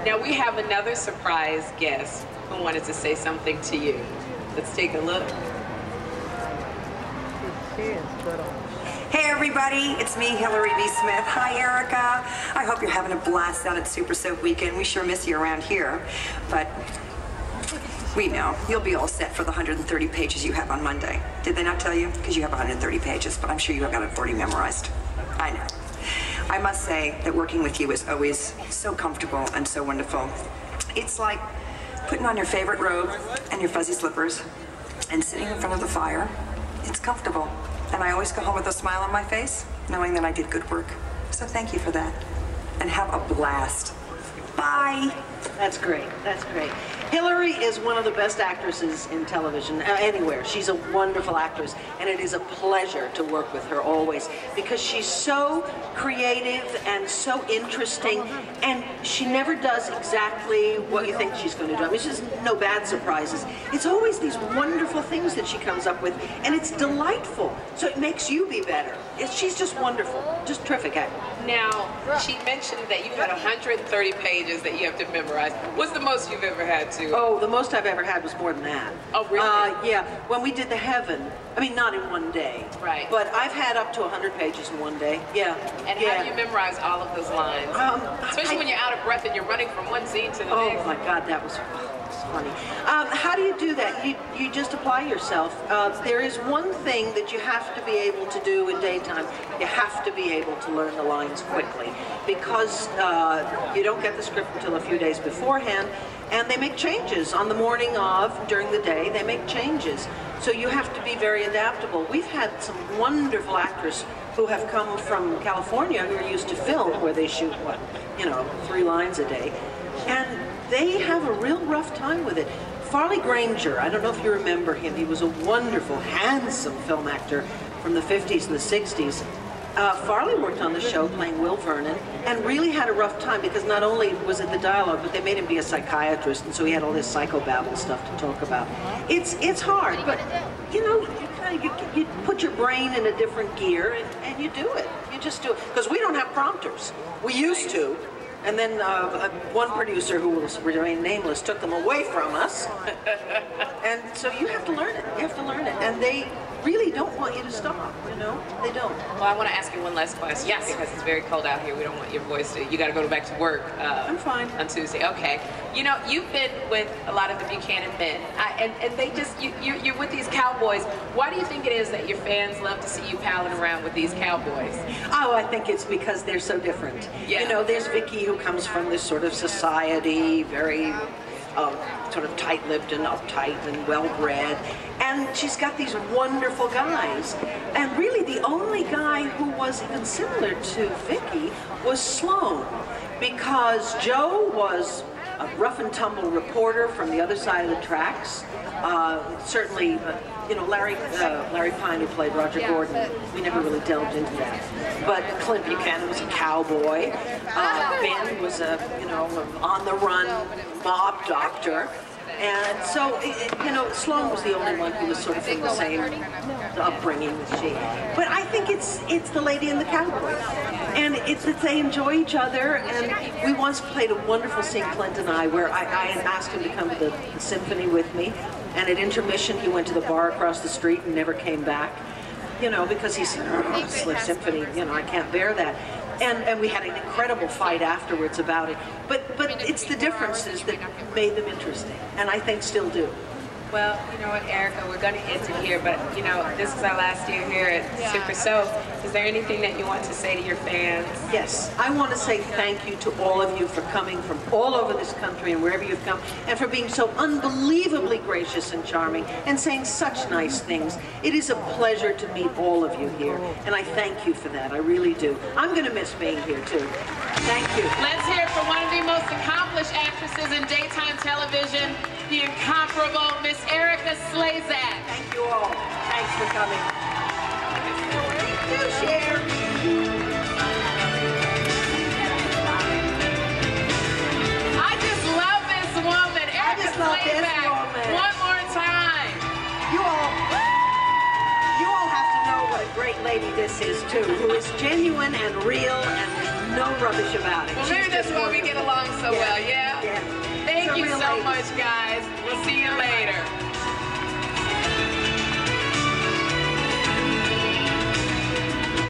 Now we have another surprise guest who wanted to say something to you. Let's take a look. Hey everybody, it's me, Hillary B. Smith. Hi Erika. I hope you're having a blast out at Super Soap Weekend. We sure miss you around here, but we know you'll be all set for the 130 pages you have on Monday. Did they not tell you? Because you have 130 pages, but I'm sure you have got it already memorized. I know. I must say that working with you is always so comfortable and so wonderful. It's like putting on your favorite robe and your fuzzy slippers and sitting in front of the fire. It's comfortable. And I always go home with a smile on my face, knowing that I did good work. So thank you for that. And have a blast. Bye. That's great. That's great. Hillary is one of the best actresses in television, anywhere. She's a wonderful actress, and it is a pleasure to work with her always, because she's so creative and so interesting, and she never does exactly what you think she's going to do. I mean, she's no bad surprises. It's always these wonderful things that she comes up with, and it's delightful, so it makes you be better. She's just wonderful, just terrific actor. Now, she mentioned that you've got 130 pages that you have to memorize. What's the most you've ever had to? Oh, the most I've ever had was more than that. Oh, really? Yeah, when we did The Heaven, I mean, not in one day. Right. But I've had up to 100 pages in one day, yeah. And how do you memorize all of those lines? Especially when you're out of breath and you're running from one scene to the next. Oh my God, that was funny. How do you do that? You just apply yourself. There is one thing that you have to be able to do in daytime. You have to be able to learn the lines quickly, because you don't get the script until a few days beforehand, and they make changes on the morning of, during the day, they make changes. So you have to be very adaptable. We've had some wonderful actors who have come from California who are used to film, where they shoot, what, 3 lines a day. And they have a real rough time with it. Farley Granger, I don't know if you remember him, he was a wonderful, handsome film actor from the 50s and the 60s. Farley worked on the show playing Will Vernon and really had a rough time, because not only was it the dialogue, but they made him be a psychiatrist, and so he had all this psychobabble stuff to talk about. It's hard, but you put your brain in a different gear and you do it. You just do it. Because we don't have prompters. We used to. And then one producer, who will remain nameless, took them away from us. And so you have to learn it. You have to learn it. And they really don't want you to stop, They don't. Well, I want to ask you one last question. Yes. Because it's very cold out here. We don't want your voice to... You got to go back to work. I'm fine. On Tuesday. Okay. You've been with a lot of the Buchanan men. And they just... You're with these cowboys. Why do you think it is that your fans love to see you palling around with these cowboys? Oh, I think it's because they're so different. Yeah. There's Vicky, who comes from this sort of society, very sort of tight-lipped and uptight and well-bred, and she's got these wonderful guys. And really the only guy who was even similar to Vicky was Sloan, because Joe was a rough-and-tumble reporter from the other side of the tracks. Certainly, Larry Pine, who played Roger Gordon, we never really delved into that. But Clint Buchanan was a cowboy. Ben was a, on-the-run mob doctor. And so, Sloan was the only one who was sort of from the same upbringing as she. But I think it's the lady and the cowboy. And it's that they enjoy each other. And we once played a wonderful scene, Clint and I, where I asked him to come to the symphony with me. And at intermission, he went to the bar across the street and never came back. Because he said, oh, Slip Symphony, I can't bear that. And we had an incredible fight afterwards about it. But it's the differences that made them interesting, and I think still do. Well, you know what, Erika, we're going to end it here, but, this is our last year here at Super Soap. Is there anything that you want to say to your fans? Yes, I want to say thank you to all of you for coming from all over this country and wherever you've come, and for being so unbelievably gracious and charming and saying such nice things. It is a pleasure to meet all of you here, and I thank you for that. I really do. I'm going to miss being here, too. Thank you. Let's hear it for one of the most accomplished actresses in daytime television, the incomparable Miss Erika Slezak. Thank you all. Thanks for coming. Do share. I just love this woman, Erika Slezak. One more time. You all have to know what a great lady this is too, who is genuine and real, and there's no rubbish about it. Well, maybe that's why we get along so well, yeah? you so much, guys. We'll see you later.